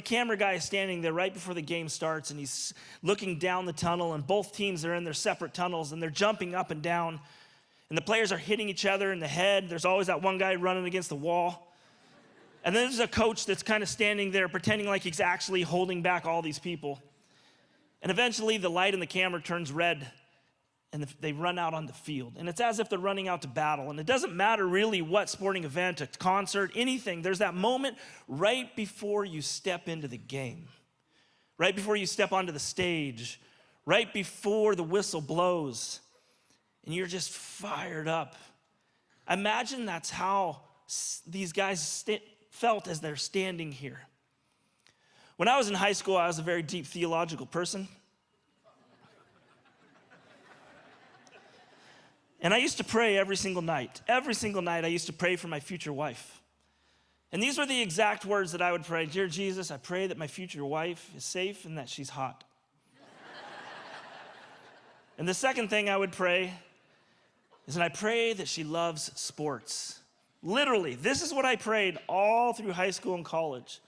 camera guy is standing there right before the game starts, and he's looking down the tunnel, and both teams are in their separate tunnels, and they're jumping up and down, and the players are hitting each other in the head. There's always that one guy running against the wall. And then there's a coach that's kind of standing there pretending like he's actually holding back all these people. And eventually the light in the camera turns red, and they run out on the field. And it's as if they're running out to battle. And it doesn't matter really what sporting event, a concert, anything. There's that moment right before you step into the game, right before you step onto the stage, right before the whistle blows, and you're just fired up. Imagine that's how these guys felt as they're standing here. When I was in high school, I was a very deep theological person. And I used to pray every single night. Every single night I used to pray for my future wife. And these were the exact words that I would pray. Dear Jesus, I pray that my future wife is safe and that she's hot. And the second thing I would pray is that I pray that she loves sports. Literally, this is what I prayed all through high school and college.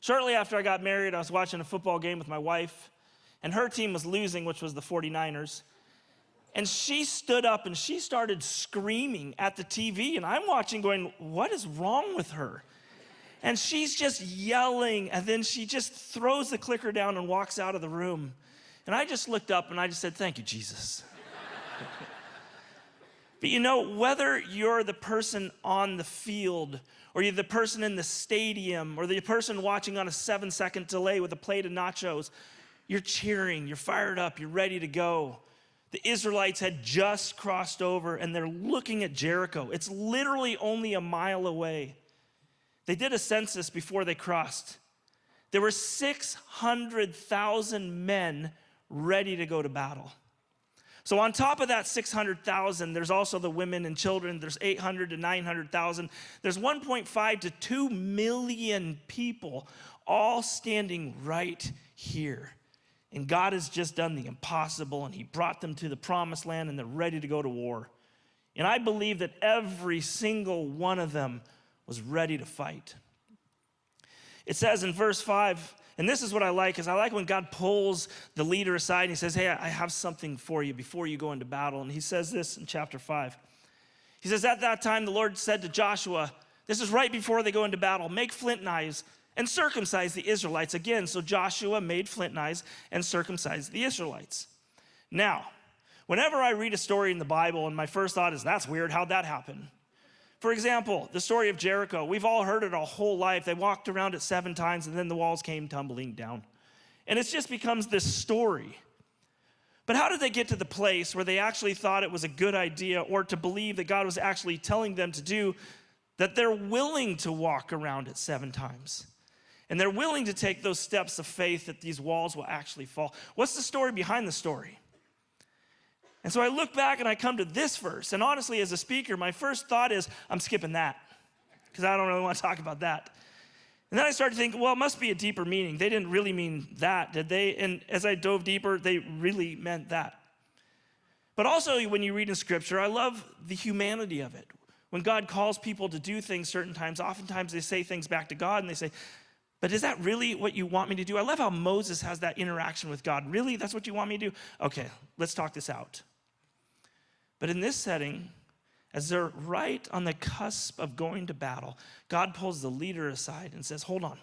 Shortly after I got married, I was watching a football game with my wife, and her team was losing, which was the 49ers. And she stood up and she started screaming at the TV, and I'm watching going, what is wrong with her? And she's just yelling, and then she just throws the clicker down and walks out of the room. And I just looked up and I just said, thank you, Jesus. But you know, whether you're the person on the field, or you're the person in the stadium, or the person watching on a 7-second delay with a plate of nachos, you're cheering, you're fired up, you're ready to go. The Israelites had just crossed over, and they're looking at Jericho. It's literally only a mile away. They did a census before they crossed. There were 600,000 men ready to go to battle. So on top of that 600,000, there's also the women and children. There's 800 to 900,000. There's 1.5 to 2 million people all standing right here. And God has just done the impossible, and he brought them to the promised land, and they're ready to go to war. And I believe that every single one of them was ready to fight. It says in verse 5, and this is what I like, is I like when God pulls the leader aside and he says, hey, I have something for you before you go into battle. And he says this in chapter 5. He says, at that time the Lord said to Joshua, this is right before they go into battle, make flint knives and circumcise the Israelites. Again, so Joshua made flint knives and circumcised the Israelites. Now, whenever I read a story in the Bible, and my first thought is, that's weird, how'd that happen? For example, the story of Jericho. We've all heard it our whole life. They walked around it 7 times, and then the walls came tumbling down. And it just becomes this story. But how did they get to the place where they actually thought it was a good idea, or to believe that God was actually telling them to do, that they're willing to walk around it 7 times? And they're willing to take those steps of faith that these walls will actually fall. What's the story behind the story? And so I look back and I come to this verse. And honestly, as a speaker, my first thought is, I'm skipping that, because I don't really want to talk about that. And then I started to think, well, it must be a deeper meaning. They didn't really mean that, did they? And as I dove deeper, they really meant that. But also, when you read in Scripture, I love the humanity of it. When God calls people to do things certain times, oftentimes they say things back to God, and they say, but is that really what you want me to do? I love how Moses has that interaction with God. Really? That's what you want me to do? Okay, let's talk this out. But in this setting, as they're right on the cusp of going to battle, God pulls the leader aside and says, hold on.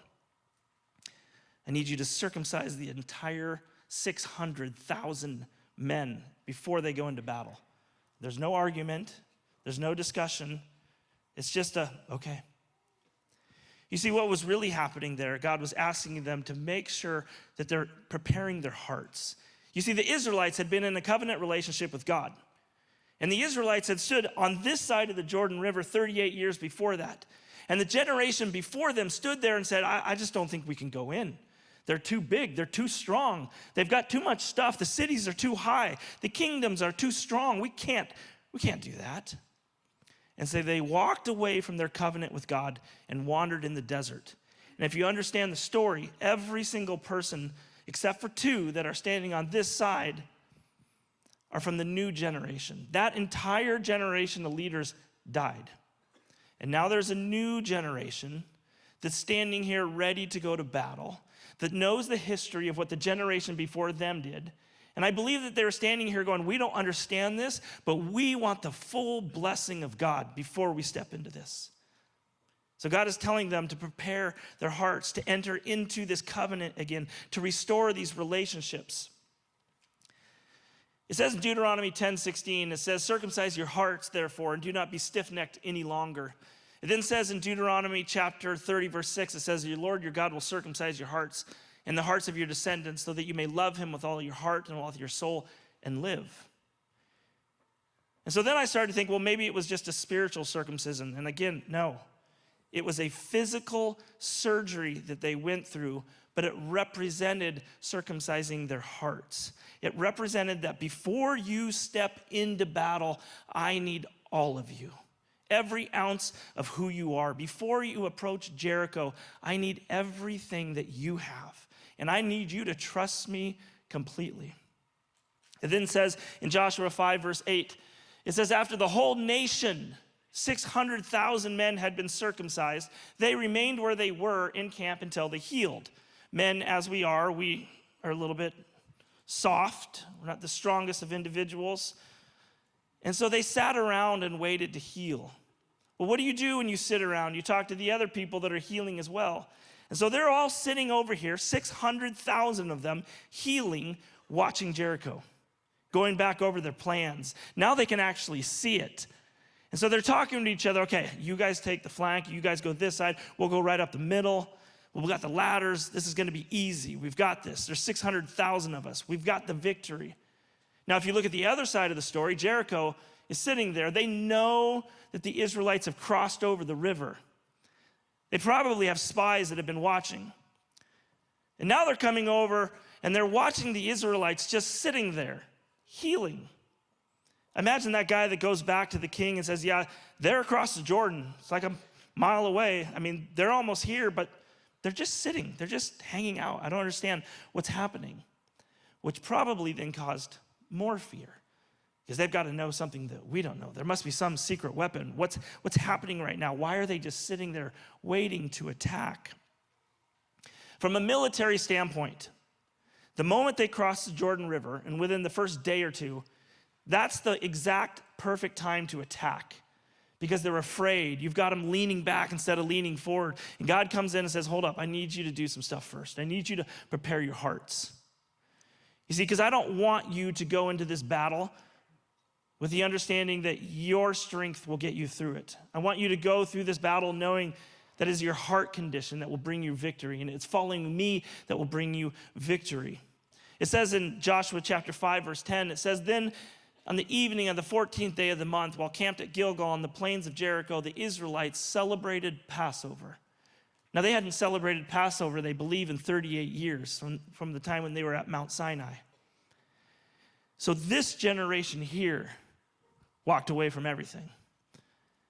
I need you to circumcise the entire 600,000 men before they go into battle. There's no argument. There's no discussion. It's just okay. You see, what was really happening there, God was asking them to make sure that they're preparing their hearts. You see, the Israelites had been in a covenant relationship with God. And the Israelites had stood on this side of the Jordan River 38 years before that. And the generation before them stood there and said, I just don't think we can go in. They're too big, they're too strong. They've got too much stuff. The cities are too high. The kingdoms are too strong. We can't do that. And so they walked away from their covenant with God and wandered in the desert. And if you understand the story, every single person, except for 2 that are standing on this side, are from the new generation. That entire generation of leaders died. And now there's a new generation that's standing here ready to go to battle, that knows the history of what the generation before them did. And I believe that they're standing here going, we don't understand this, but we want the full blessing of God before we step into this. So God is telling them to prepare their hearts to enter into this covenant again, to restore these relationships. It says in Deuteronomy 10:16, it says, circumcise your hearts, therefore, and do not be stiff-necked any longer. It then says in Deuteronomy chapter 30, verse 6, it says, your Lord, your God will circumcise your hearts and the hearts of your descendants so that you may love him with all your heart and all your soul and live. And so then I started to think, well, maybe it was just a spiritual circumcision. And again, no. It was a physical surgery that they went through, but it represented circumcising their hearts. It represented that before you step into battle, I need all of you. Every ounce of who you are. Before you approach Jericho, I need everything that you have. And I need you to trust me completely. It then says in Joshua 5, verse 8, it says, after the whole nation, 600,000 men had been circumcised, they remained where they were in camp until they healed. Men, as we are a little bit soft. We're not the strongest of individuals. And so they sat around and waited to heal. Well, what do you do when you sit around? You talk to the other people that are healing as well. And so they're all sitting over here, 600,000 of them, healing, watching Jericho, going back over their plans. Now they can actually see it. And so they're talking to each other, okay, you guys take the flank, you guys go this side, we'll go right up the middle. Well, we got the ladders, this is gonna be easy. We've got this, there's 600,000 of us. We've got the victory. Now, if you look at the other side of the story, Jericho is sitting there. They know that the Israelites have crossed over the river. They probably have spies that have been watching. And now they're coming over and they're watching the Israelites just sitting there, healing. Imagine that guy that goes back to the king and says, yeah, they're across the Jordan. It's like a mile away. I mean, they're almost here, but they're just sitting. They're just hanging out. I don't understand what's happening, which probably then caused more fear because they've got to know something that we don't know. There must be some secret weapon. What's happening right now? Why are they just sitting there waiting to attack? From a military standpoint, the moment they cross the Jordan River and within the first day or two, that's the exact perfect time to attack because they're afraid. You've got them leaning back instead of leaning forward. And God comes in and says, hold up, I need you to do some stuff first. I need you to prepare your hearts. You see, because I don't want you to go into this battle with the understanding that your strength will get you through it. I want you to go through this battle knowing that is your heart condition that will bring you victory, and it's following me that will bring you victory. It says in Joshua chapter 5, verse 10, it says, then on the evening of the 14th day of the month, while camped at Gilgal on the plains of Jericho, the Israelites celebrated Passover. Now, they hadn't celebrated Passover, they believe, in 38 years from the time when they were at Mount Sinai. So this generation here walked away from everything.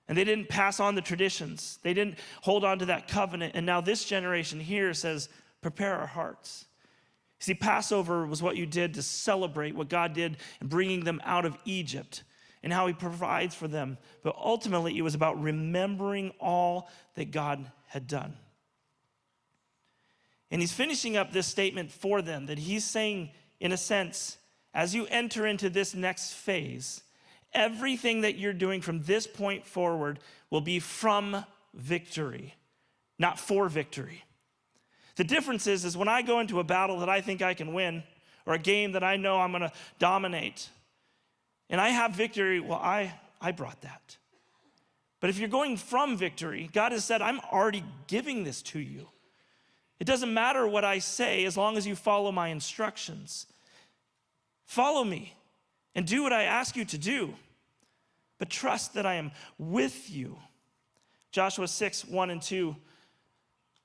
And they didn't pass on the traditions. They didn't hold on to that covenant. And now this generation here says, prepare our hearts. See, Passover was what you did to celebrate what God did in bringing them out of Egypt and how he provides for them. But ultimately, it was about remembering all that God had done. And he's finishing up this statement for them, that he's saying, in a sense, as you enter into this next phase, everything that you're doing from this point forward will be from victory, not for victory. The difference is when I go into a battle that I think I can win, or a game that I know I'm going to dominate, and I have victory, well, I brought that. But if you're going from victory, God has said, I'm already giving this to you. It doesn't matter what I say as long as you follow my instructions. Follow me and do what I ask you to do, but trust that I am with you. Joshua 6, 1 and 2,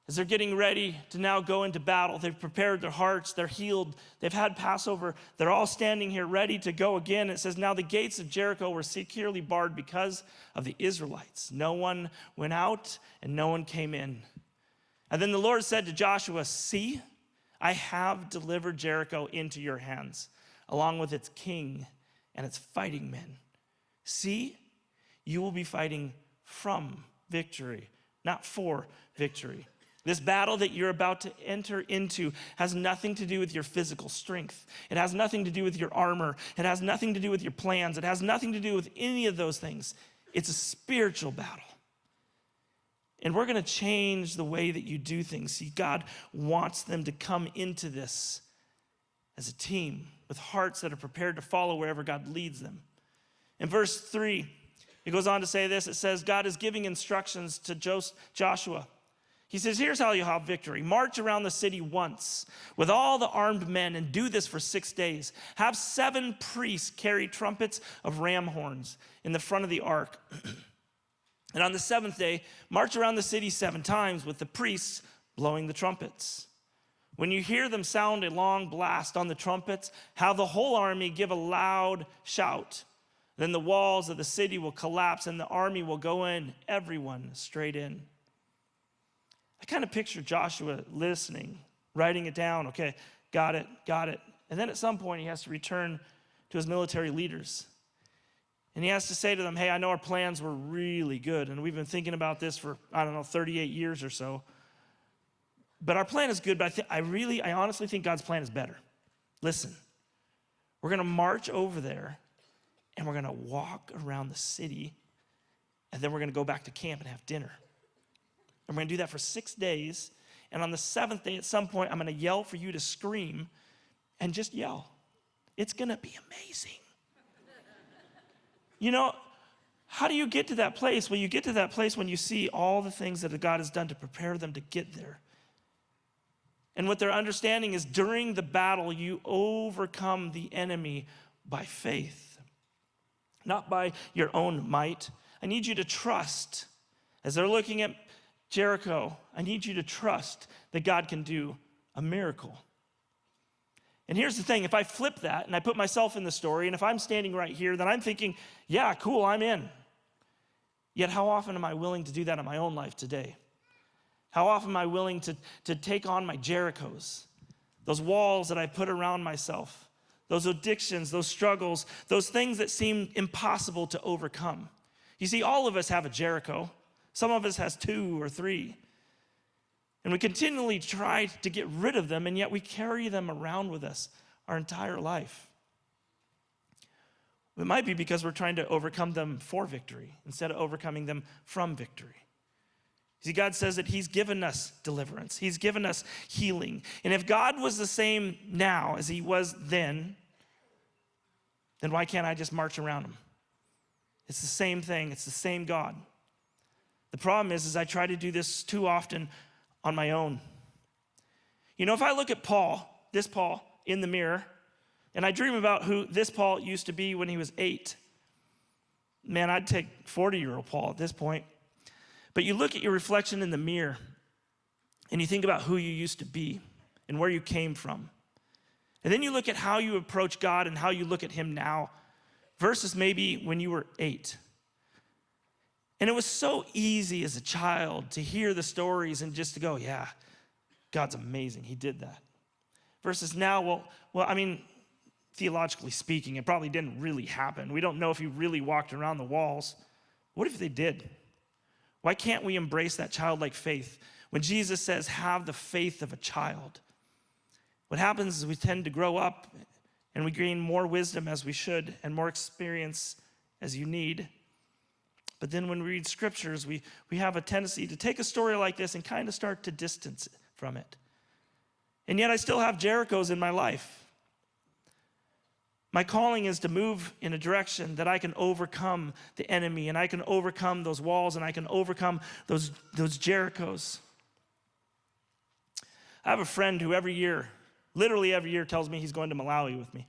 as they're getting ready to now go into battle, they've prepared their hearts, they're healed, they've had Passover, they're all standing here ready to go again. It says, now the gates of Jericho were securely barred because of the Israelites. No one went out and no one came in. And then the Lord said to Joshua, see, I have delivered Jericho into your hands, along with its king and its fighting men. See, you will be fighting from victory, not for victory. This battle that you're about to enter into has nothing to do with your physical strength. It has nothing to do with your armor. It has nothing to do with your plans. It has nothing to do with any of those things. It's a spiritual battle. And we're going to change the way that you do things. See, God wants them to come into this as a team with hearts that are prepared to follow wherever God leads them. In verse 3, it goes on to say this. It says, God is giving instructions to Joshua. He says, here's how you'll have victory. March around the city once with all the armed men and do this for 6 days. Have 7 priests carry trumpets of ram horns in the front of the ark. And on the 7th day, march around the city 7 times with the priests blowing the trumpets. When you hear them sound a long blast on the trumpets, have the whole army give a loud shout. Then the walls of the city will collapse and the army will go in, everyone straight in. I kind of picture Joshua listening, writing it down. Okay, got it. And then at some point he has to return to his military leaders. And he has to say to them, hey, I know our plans were really good. And we've been thinking about this for, 38 years or so. But our plan is good, but I honestly think God's plan is better. Listen, we're going to march over there and we're going to walk around the city and then we're going to go back to camp and have dinner. And we're going to do that for 6 days. And on the 7th day, at some point, I'm going to yell for you to scream and just yell. It's going to be amazing. You know, how do you get to that place? Well, you get to that place when you see all the things that God has done to prepare them to get there. And what they're understanding is during the battle, you overcome the enemy by faith, not by your own might. I need you to trust. As they're looking at Jericho, I need you to trust that God can do a miracle. And here's the thing, if I flip that and I put myself in the story, and if I'm standing right here, then I'm thinking, yeah, cool, I'm in. Yet how often am I willing to do that in my own life today? How often am I willing to take on my Jerichos, those walls that I put around myself, those addictions, those struggles, those things that seem impossible to overcome? You see, all of us have a Jericho. Some of us has 2 or 3. And we continually try to get rid of them, and yet we carry them around with us our entire life. It might be because we're trying to overcome them for victory instead of overcoming them from victory. See, God says that he's given us deliverance. He's given us healing. And if God was the same now as he was then why can't I just march around him? It's the same thing. It's the same God. The problem is I try to do this too often on my own. You know, if I look at this Paul in the mirror, and I dream about who this Paul used to be when he was 8, man, I'd take 40-year-old Paul at this point. But you look at your reflection in the mirror, and you think about who you used to be and where you came from. And then you look at how you approach God and how you look at him now versus maybe when you were 8. And it was so easy as a child to hear the stories and just to go, yeah, God's amazing. He did that. Versus now, theologically speaking, it probably didn't really happen. We don't know if he really walked around the walls. What if they did? Why can't we embrace that childlike faith? When Jesus says, have the faith of a child. What happens is we tend to grow up and we gain more wisdom as we should and more experience as you need. But then when we read scriptures, we have a tendency to take a story like this and kind of start to distance from it. And yet I still have Jerichos in my life. My calling is to move in a direction that I can overcome the enemy and I can overcome those walls and I can overcome those Jerichos. I have a friend who literally every year tells me he's going to Malawi with me.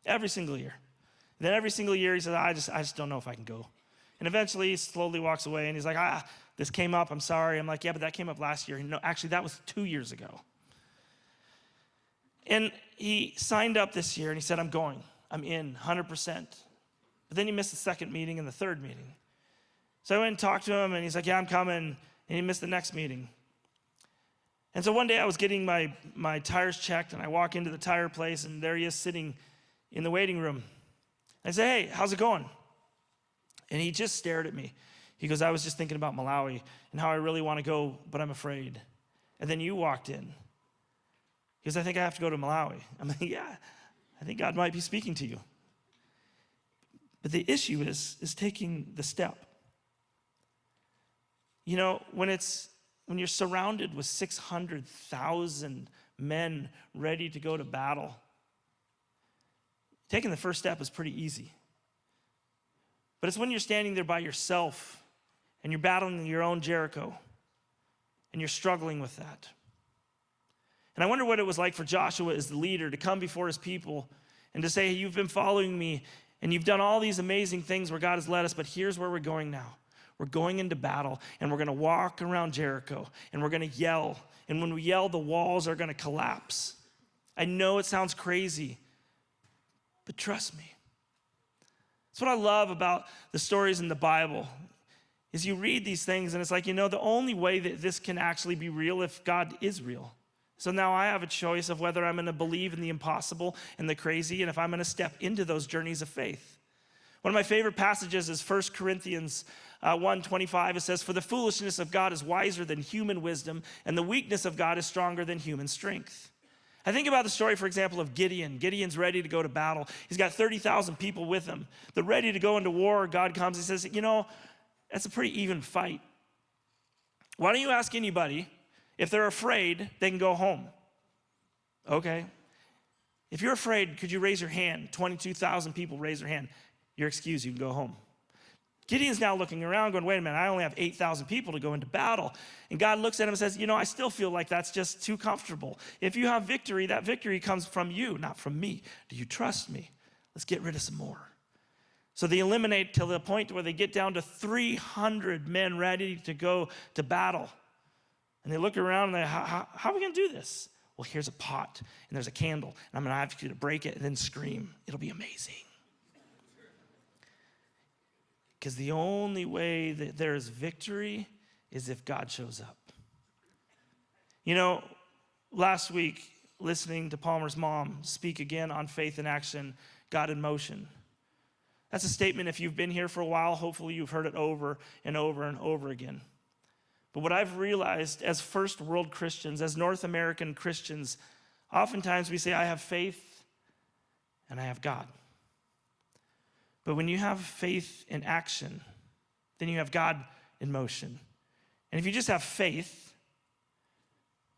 Every single year. And then every single year he says, I just don't know if I can go. And eventually he slowly walks away and he's like, this came up, I'm sorry. I'm like, yeah, but that came up last year. No, actually that was 2 years ago. And he signed up this year and he said, I'm going. I'm in 100%. But then he missed the second meeting and the third meeting. So I went and talked to him and he's like, yeah, I'm coming. And he missed the next meeting. And so one day I was getting my tires checked and I walk into the tire place and there he is sitting in the waiting room. I say, hey, how's it going? And he just stared at me. He goes, I was just thinking about Malawi and how I really want to go, but I'm afraid. And then you walked in. He goes, I think I have to go to Malawi. I'm like, yeah, I think God might be speaking to you. But the issue is taking the step. You know, when you're surrounded with 600,000 men ready to go to battle, taking the first step is pretty easy. But it's when you're standing there by yourself and you're battling your own Jericho and you're struggling with that. And I wonder what it was like for Joshua as the leader to come before his people and to say, hey, you've been following me and you've done all these amazing things where God has led us, but here's where we're going now. We're going into battle and we're going to walk around Jericho and we're going to yell. And when we yell, the walls are going to collapse. I know it sounds crazy, but trust me. That's what I love about the stories in the Bible is you read these things and it's like, you know, the only way that this can actually be real if God is real. So now I have a choice of whether I'm going to believe in the impossible and the crazy and if I'm going to step into those journeys of faith. One of my favorite passages is 1 Corinthians 1:25. It says, for the foolishness of God is wiser than human wisdom, and the weakness of God is stronger than human strength. I think about the story, for example, of Gideon. Gideon's ready to go to battle. He's got 30,000 people with him. They're ready to go into war. God comes and says, you know, that's a pretty even fight. Why don't you ask anybody, if they're afraid, they can go home? Okay. If you're afraid, could you raise your hand? 22,000 people raise their hand. You're excused, you can go home. Gideon's now looking around going, wait a minute, I only have 8,000 people to go into battle. And God looks at him and says, you know, I still feel like that's just too comfortable. If you have victory, that victory comes from you, not from me. Do you trust me? Let's get rid of some more. So they eliminate to the point where they get down to 300 men ready to go to battle. And they look around and they, how are we going to do this? Well, here's a pot and there's a candle. And I'm going to ask you to break it and then scream. It'll be amazing. Because the only way that there is victory is if God shows up. You know, last week, listening to Palmer's mom speak again on faith in action, God in motion. That's a statement, if you've been here for a while, hopefully you've heard it over and over and over again. But what I've realized as first world Christians, as North American Christians, oftentimes we say, I have faith and I have God. But when you have faith in action, then you have God in motion. And if you just have faith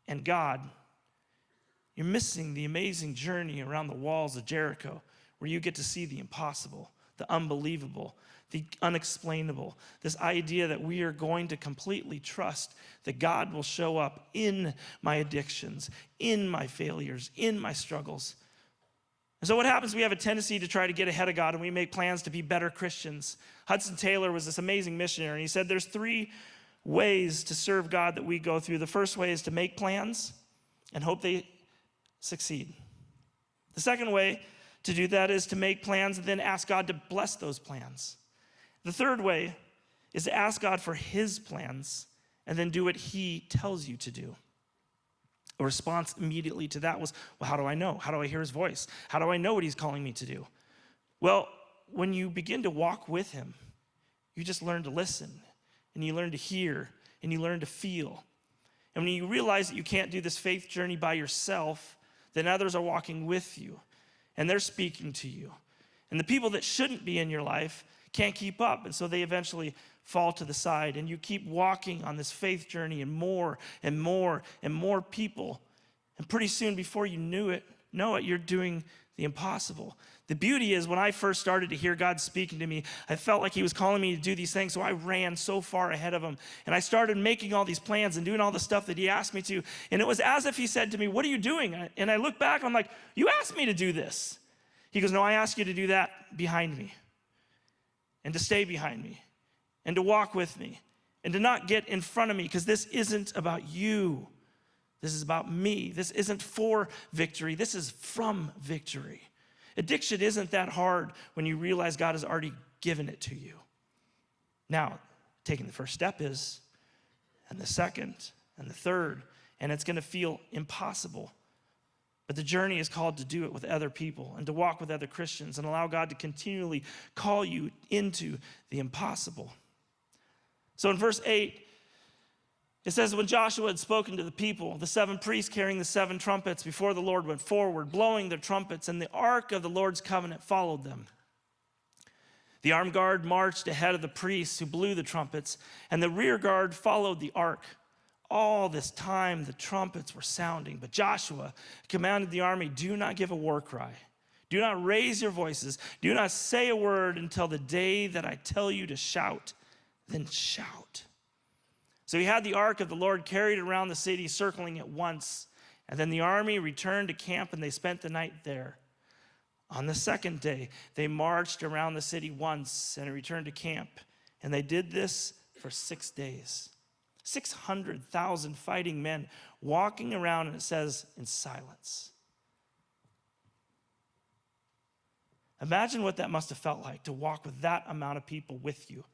and God, you're missing the amazing journey around the walls of Jericho, where you get to see the impossible, the unbelievable, the unexplainable. This idea that we are going to completely trust that God will show up in my addictions, in my failures, in my struggles. And so what happens, we have a tendency to try to get ahead of God and we make plans to be better Christians. Hudson Taylor was this amazing missionary, and he said there's 3 ways to serve God that we go through. The first way is to make plans and hope they succeed. The second way to do that is to make plans and then ask God to bless those plans. The third way is to ask God for his plans and then do what he tells you to do. A response immediately to that was, well, how do I know? How do I hear his voice? How do I know what he's calling me to do? Well, when you begin to walk with him, you just learn to listen, and you learn to hear, and you learn to feel. And when you realize that you can't do this faith journey by yourself, then others are walking with you, and they're speaking to you. And the people that shouldn't be in your life can't keep up, and so they eventually fall to the side, and you keep walking on this faith journey, and more and more and more people, and pretty soon, before you know it, you're doing the impossible. The beauty is, when I first started to hear God speaking to me, I felt like he was calling me to do these things, so I ran so far ahead of him, and I started making all these plans and doing all the stuff that he asked me to, and it was as if he said to me, what are you doing? And I look back, I'm like, you asked me to do this. He goes, no, I asked you to do that behind me, and to stay behind me, and to walk with me, and to not get in front of me, because this isn't about you. This is about me. This isn't for victory. This is from victory. Addiction isn't that hard when you realize God has already given it to you. Now, taking the first step is, and the second, and the third, and it's going to feel impossible. But the journey is called to do it with other people and to walk with other Christians and allow God to continually call you into the impossible. So in verse 8, It says, when Joshua had spoken to the people, the 7 priests carrying the 7 trumpets before the Lord went forward, blowing their trumpets, and the ark of the Lord's covenant followed them. The armed guard marched ahead of the priests who blew the trumpets, and the rear guard followed the ark. All this time the trumpets were sounding, but Joshua commanded the army, do not give a war cry. Do not raise your voices. Do not say a word until the day that I tell you to shout. Then shout. So he had the ark of the Lord carried around the city, circling it once. And then the army returned to camp, and they spent the night there. On the second day, they marched around the city once and returned to camp. And they did this for 6 days. 600,000 fighting men walking around, and it says, in silence. Imagine what that must have felt like to walk with that amount of people with you.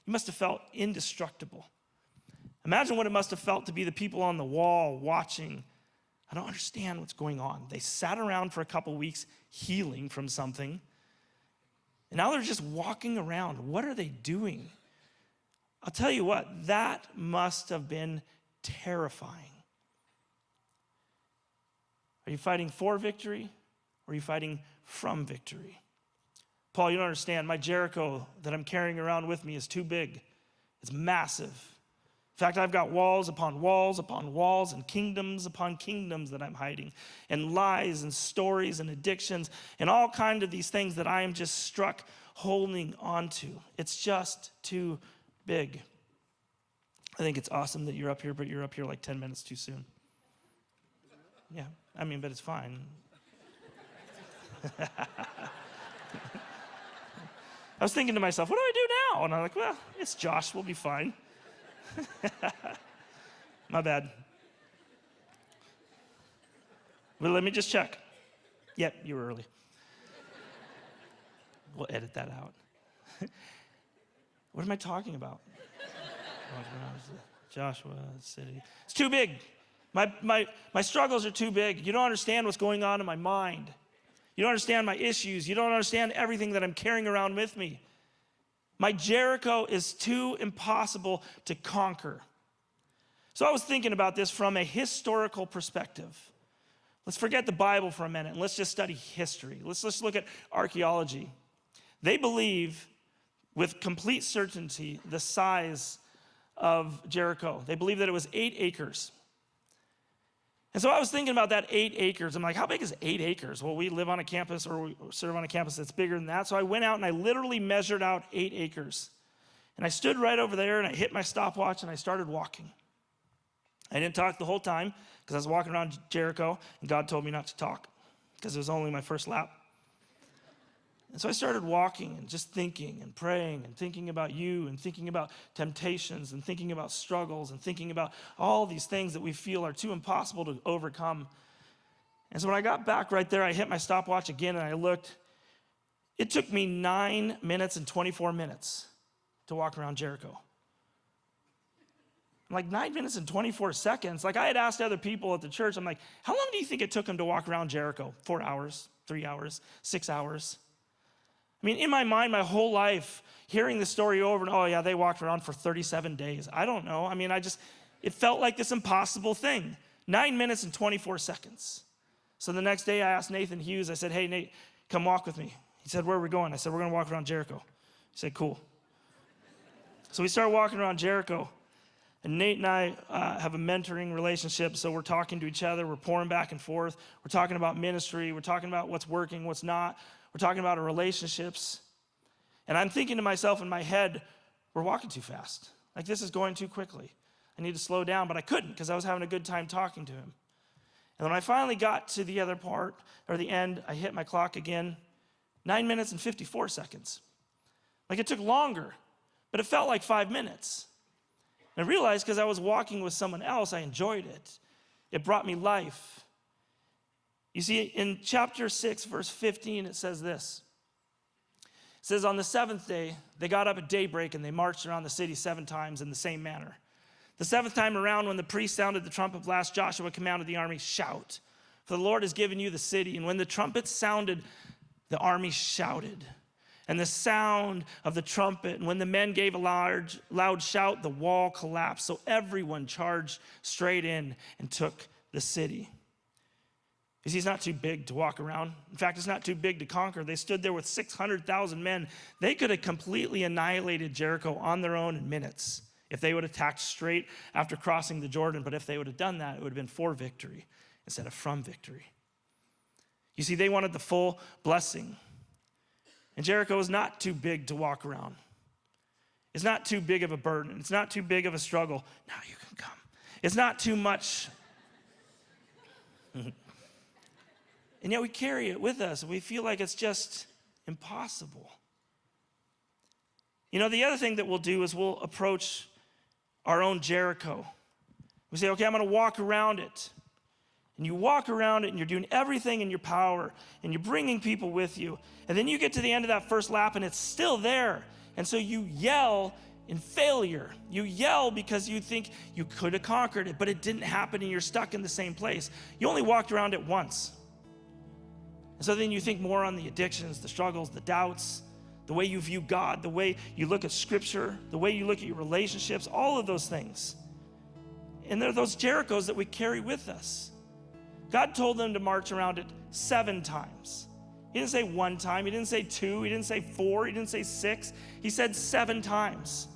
You must have felt indestructible. Imagine what it must have felt to be the people on the wall watching. I don't understand what's going on. They sat around for a couple weeks healing from something. And now they're just walking around. What are they doing? I'll tell you what, that must have been terrifying. Are you fighting for victory, or are you fighting from victory? Paul, you don't understand. My Jericho that I'm carrying around with me is too big. It's massive. In fact, I've got walls upon walls upon walls and kingdoms upon kingdoms that I'm hiding, and lies and stories and addictions and all kinds of these things that I am just struck holding onto. It's just too big. I think it's awesome that you're up here, but you're up here like 10 minutes too soon. Yeah, I mean, but it's fine. I was thinking to myself, what do I do now? And I'm like, well, it's Josh, we'll be fine. My bad. Well, let me just check. Yep, you were early. We'll edit that out. What am I talking about? Joshua City. It's too big. My struggles are too big. You don't understand what's going on in my mind. You don't understand my issues. You don't understand everything that I'm carrying around with me. My Jericho is too impossible to conquer. So I was thinking about this from a historical perspective. Let's forget the Bible for a minute, and let's just study history. Let's look at archaeology. They believe with complete certainty the size of Jericho. They believe that it was 8 acres. And so I was thinking about that 8 acres. I'm like, how big is 8 acres? Well, we live on a campus, or we serve on a campus that's bigger than that. So I went out and I literally measured out 8 acres. And I stood right over there and I hit my stopwatch and I started walking. I didn't talk the whole time because I was walking around Jericho and God told me not to talk because it was only my first lap. And so I started walking and just thinking and praying and thinking about you and thinking about temptations and thinking about struggles and thinking about all these things that we feel are too impossible to overcome. And so when I got back right there, I hit my stopwatch again and I looked. It took me 9 minutes and 24 minutes to walk around Jericho. Like 9 minutes and 24 seconds. Like I had asked other people at the church, I'm like, how long do you think it took them to walk around Jericho? 4 hours, 3 hours, 6 hours? I mean, in my mind, my whole life, hearing the story over and, oh yeah, they walked around for 37 days. I don't know. I mean, it felt like this impossible thing. 9 minutes and 24 seconds. So the next day I asked Nathan Hughes, I said, hey Nate, come walk with me. He said, where are we going? I said, we're gonna walk around Jericho. He said, cool. So we started walking around Jericho. And Nate and I have a mentoring relationship, so we're talking to each other, we're pouring back and forth, we're talking about ministry, we're talking about what's working, what's not, we're talking about our relationships. And I'm thinking to myself in my head, we're walking too fast. Like this is going too quickly. I need to slow down, but I couldn't because I was having a good time talking to him. And when I finally got to the other part, or the end, I hit my clock again, 9 minutes and 54 seconds. Like it took longer, but it felt like 5 minutes. And I realized because I was walking with someone else, I enjoyed it. It brought me life. You see, in chapter 6, verse 15, it says this. It says, on the 7th day, they got up at daybreak and they marched around the city 7 times in the same manner. The 7th time around, when the priest sounded the trumpet blast, Joshua commanded the army, shout, for the Lord has given you the city. And when the trumpet sounded, the army shouted. and the sound of the trumpet. And when the men gave a loud shout, the wall collapsed. So everyone charged straight in and took the city. You see, it's not too big to walk around. In fact, it's not too big to conquer. They stood there with 600,000 men. They could have completely annihilated Jericho on their own in minutes if they would have attacked straight after crossing the Jordan. But if they would have done that, it would have been for victory instead of from victory. You see, they wanted the full blessing. And Jericho is not too big to walk around. It's not too big of a burden. It's not too big of a struggle. Now you can come. It's not too much. And yet we carry it with us. We feel like it's just impossible. You know, the other thing that we'll do is we'll approach our own Jericho. We say, okay, I'm going to walk around it. And you walk around it and you're doing everything in your power and you're bringing people with you. And then you get to the end of that first lap and it's still there. And so you yell in failure. You yell because you think you could have conquered it, but it didn't happen and you're stuck in the same place. You only walked around it once. And so then you think more on the addictions, the struggles, the doubts, the way you view God, the way you look at Scripture, the way you look at your relationships, all of those things. And they're those Jerichos that we carry with us. God told them to march around it 7 times. He didn't say 1 time. He didn't say 2. He didn't say 4. He didn't say 6. He said 7 times.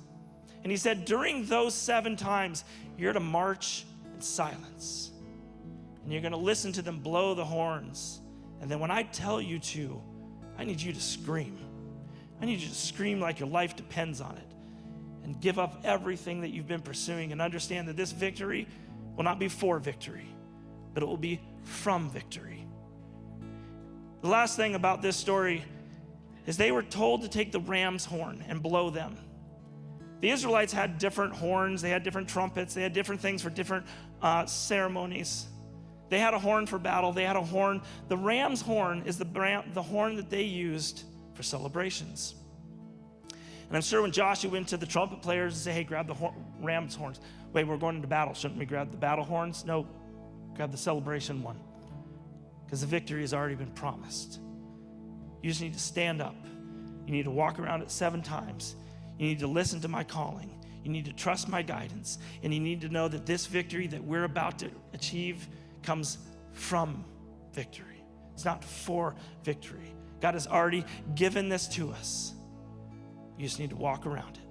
And he said, during those 7 times, you're to march in silence. And you're going to listen to them blow the horns. And then when I tell you to, I need you to scream. I need you to scream like your life depends on it. And give up everything that you've been pursuing and understand that this victory will not be for victory, but it will be from victory. The last thing about this story is they were told to take the ram's horn and blow them. The Israelites had different horns. They had different trumpets. They had different things for different ceremonies. They had a horn for battle. They had a horn. The ram's horn is the horn that they used for celebrations. And I'm sure when Joshua went to the trumpet players and said, hey, grab the ram's horns. Wait, we're going into battle. Shouldn't we grab the battle horns? No, grab the celebration one. Because the victory has already been promised. You just need to stand up. You need to walk around it 7 times. You need to listen to my calling. You need to trust my guidance. And you need to know that this victory that we're about to achieve comes from victory. It's not for victory. God has already given this to us. You just need to walk around it.